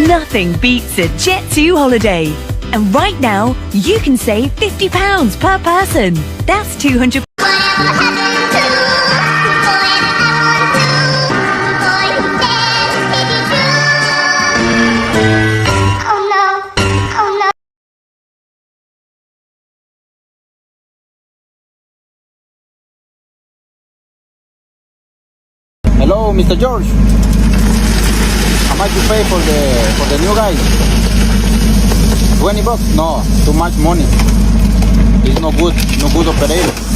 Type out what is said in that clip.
Nothing beats a Jet2 holiday. And right now, you can save £50 per person. That's £200. Hello, Mr. George. How much you pay for the new guy? $20? No, too much money. It's no good operator.